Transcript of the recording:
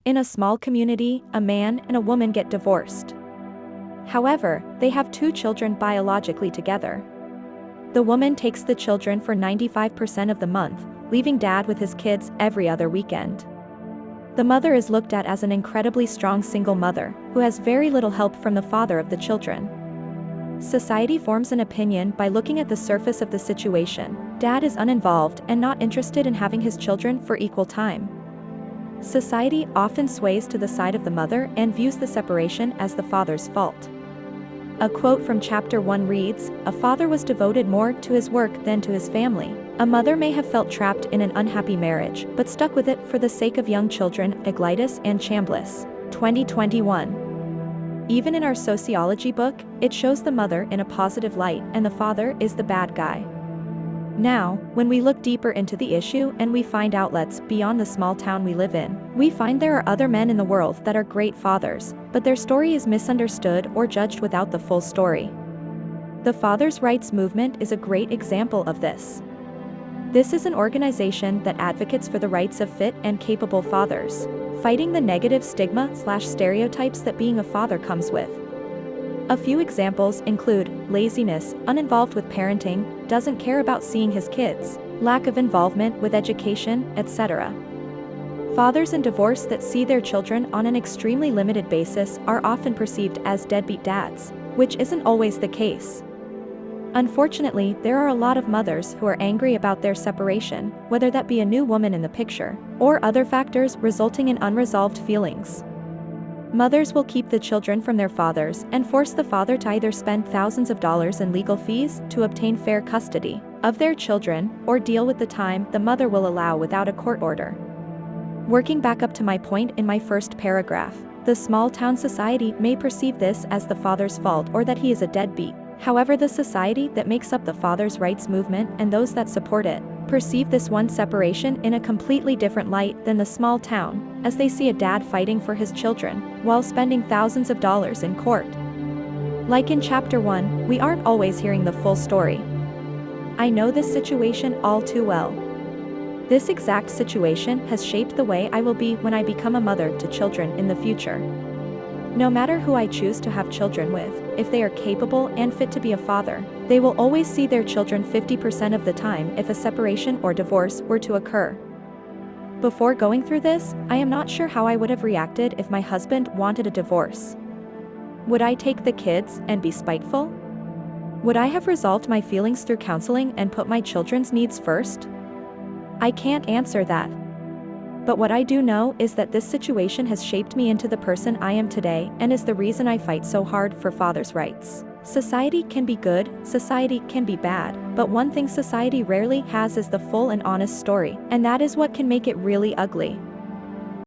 In a small community, a man and a woman get divorced. However, they have 2 children biologically together. The woman takes the children for 95% of the month, leaving dad with his kids every other weekend. The mother is looked at as an incredibly strong single mother, who has very little help from the father of the children. Society forms an opinion by looking at the surface of the situation. Dad is uninvolved and not interested in having his children for equal time. Society often sways to the side of the mother and views the separation as the father's fault. A quote from chapter 1 reads, "A father was devoted more to his work than to his family. A mother may have felt trapped in an unhappy marriage, but stuck with it for the sake of young children." Iglesias and Chambliss, 2021. Even in our sociology book, it shows the mother in a positive light and the father is the bad guy. Now, when we look deeper into the issue and we find outlets beyond the small town we live in, we find there are other men in the world that are great fathers, but their story is misunderstood or judged without the full story. The Fathers' Rights Movement is a great example of this. This is an organization that advocates for the rights of fit and capable fathers, fighting the negative stigma/stereotypes that being a father comes with. A few examples include laziness, uninvolved with parenting, doesn't care about seeing his kids, lack of involvement with education, etc. Fathers in divorce that see their children on an extremely limited basis are often perceived as deadbeat dads, which isn't always the case. Unfortunately, there are a lot of mothers who are angry about their separation, whether that be a new woman in the picture, or other factors resulting in unresolved feelings. Mothers will keep the children from their fathers and force the father to either spend thousands of dollars in legal fees to obtain fair custody of their children, or deal with the time the mother will allow without a court order. Working back up to my point in my first paragraph, the small town society may perceive this as the father's fault or that he is a deadbeat. However, the society that makes up the Fathers' Rights Movement and those that support it perceive this one separation in a completely different light than the small town, as they see a dad fighting for his children while spending thousands of dollars in court. Like in chapter 1, we aren't always hearing the full story. I know this situation all too well. This exact situation has shaped the way I will be when I become a mother to children in the future. No matter who I choose to have children with, if they are capable and fit to be a father, they will always see their children 50% of the time if a separation or divorce were to occur. Before going through this, I am not sure how I would have reacted if my husband wanted a divorce. Would I take the kids and be spiteful? Would I have resolved my feelings through counseling and put my children's needs first? I can't answer that. But what I do know is that this situation has shaped me into the person I am today and is the reason I fight so hard for fathers' rights. Society can be good, society can be bad, but one thing society rarely has is the full and honest story, and that is what can make it really ugly.